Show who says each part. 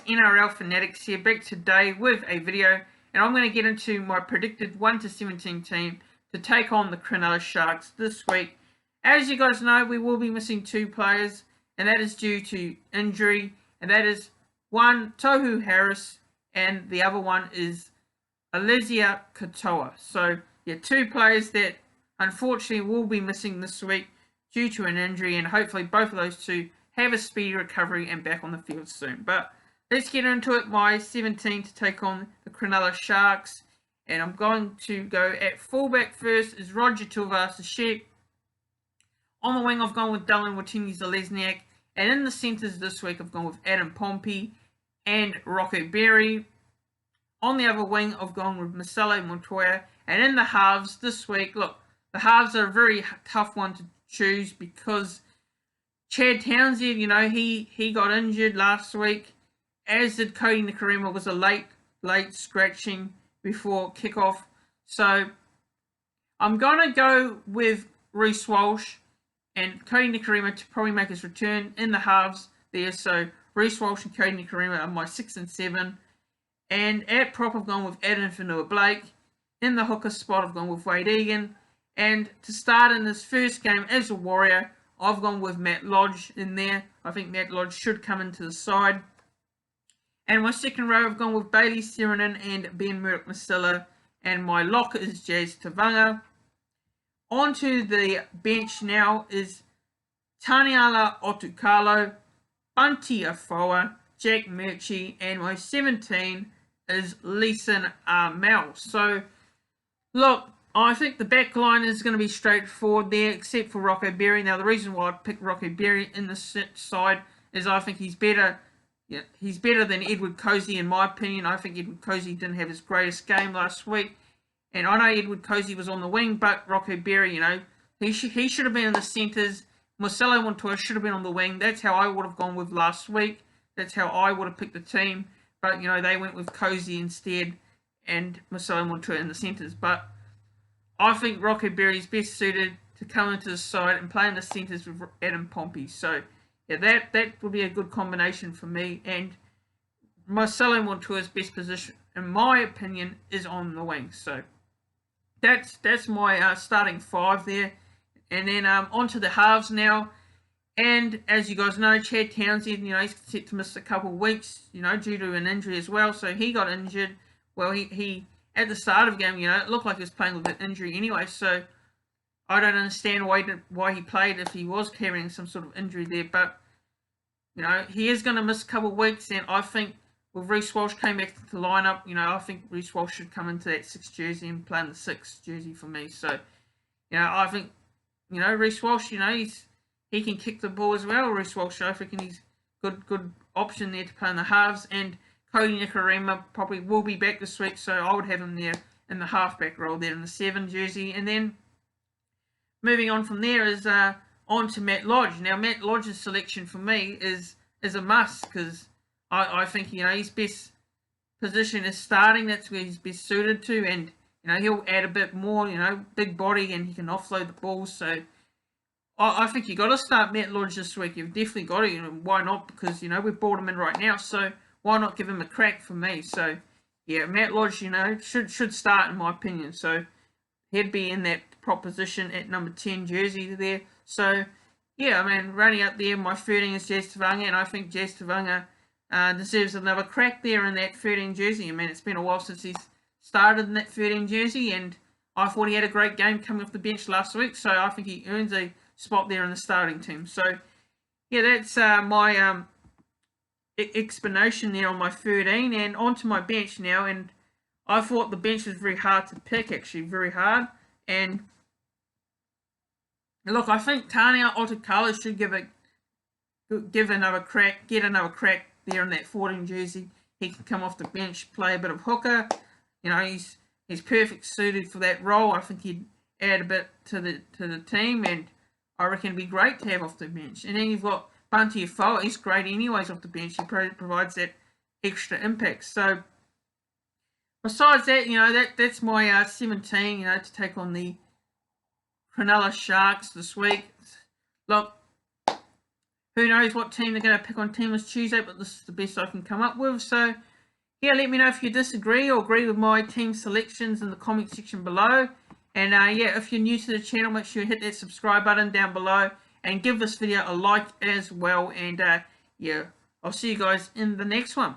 Speaker 1: NRL Fanatics here, back today with a video, and I'm going to get into my predicted 1 to 17 team to take on the Cronulla Sharks this week. As you guys know, we will be missing 2 players, and that is due to injury, and that is one, Tohu Harris, and the other one is Alizia Katoa. So, yeah, 2 players that unfortunately will be missing this week due to an injury, and hopefully both of those 2 have a speedy recovery and back on the field soon. But let's get into it. My 17 to take on the Cronulla Sharks. And I'm going to go at fullback first is Roger Tuivasa-Sheck. On the wing, I've gone with Dylan Watini-Zelezniak. And in the centres this week, I've gone with Adam Pompey and Rocco Berry. On the other wing, I've gone with Marcelo Montoya. And in the halves this week, look, the halves are a very tough one to choose because Chad Townsend, he got injured last week, as did Cody Nikorima. Was a late scratching before kickoff. So I'm going to go with Reece Walsh and Cody Nikorima to probably make his return in the halves there. So Reece Walsh and Cody Nikorima are my 6 and 7. And at prop, I've gone with Adam Fanua-Blake. In the hooker spot, I've gone with Wade Egan. And to start in this first game as a Warrior, I've gone with Matt Lodge in there. I think Matt Lodge should come into the side. And my second row, I've gone with Bailey Seranen and Ben Murdoch-Masila. And my lock is Jazz Tavanga. Onto the bench now is Taniela Otukalo, Bunty Afoa, Jack Murchie, and my 17 is Leeson Armel. So, look, I think the back line is going to be straightforward there, except for Rocco Berry. Now, the reason why I picked Rocco Berry in the side is I think he's better. Yeah, he's better than Edward Cozy, in my opinion. I think Edward Cozy didn't have his greatest game last week. And I know Edward Cozy was on the wing, but Rocco Berry, he should have been in the centres. Marcelo Montoya should have been on the wing. That's how I would have gone with last week. That's how I would have picked the team. But, they went with Cozy instead and Marcelo Montoya in the centres. But I think Rocco Berry is best suited to come into the side and play in the centres with Adam Pompey. So, yeah, that would be a good combination for me. And Marcelo Montoya's best position, in my opinion, is on the wing. So that's my starting 5 there. And then onto the halves now. And as you guys know, Chad Townsend, he's set to miss a couple of weeks, due to an injury as well. So he got injured. Well, he at the start of the game, it looked like he was playing with an injury anyway. So I don't understand why he played if he was carrying some sort of injury there. But, he is going to miss a couple of weeks. And I think with Reece Walsh came back to the lineup, I think Reece Walsh should come into that 6 jersey and play in the 6 jersey for me. So, I think, Reece Walsh, he can kick the ball as well. Reece Walsh, I think he's good option there to play in the halves. And Cody Nikorima probably will be back this week, so I would have him there in the halfback role there in the 7 jersey. And then moving on from there is on to Matt Lodge. Now, Matt Lodge's selection for me is a must because I think, his best position is starting. That's where he's best suited to. And, he'll add a bit more, big body and he can offload the ball. So I think you got to start Matt Lodge this week. You've definitely got to. Why not? Because, we've brought him in right now. So why not give him a crack for me? So, yeah, Matt Lodge, should start in my opinion. So he'd be in that prop position at number 10 jersey there. So, yeah, running up there, my 13 is Jazz Tavanga. And I think Jazz Tavanga deserves another crack there in that 13 jersey. It's been a while since he's started in that 13 jersey. And I thought he had a great game coming off the bench last week. So I think he earns a spot there in the starting team. So, yeah, that's my explanation there on my 13. And onto my bench now. And I thought the bench was very hard to pick, actually, very hard. And look, I think Tania Otukalo should get another crack there in that 14 jersey. He can come off the bench, play a bit of hooker. He's perfect suited for that role. I think he'd add a bit to the team, and I reckon it'd be great to have off the bench. And then you've got Bunty Afoa. He's great anyways off the bench. He provides that extra impact. So besides that, that's my 17, to take on the Cronulla Sharks this week. Look, Who knows what team they're going to pick on Teamless Tuesday, but this is the best I can come up with. So, yeah, let me know if you disagree or agree with my team selections in the comment section below. And, yeah, if you're new to the channel, make sure you hit that subscribe button down below and give this video a like as well. And, yeah, I'll see you guys in the next one.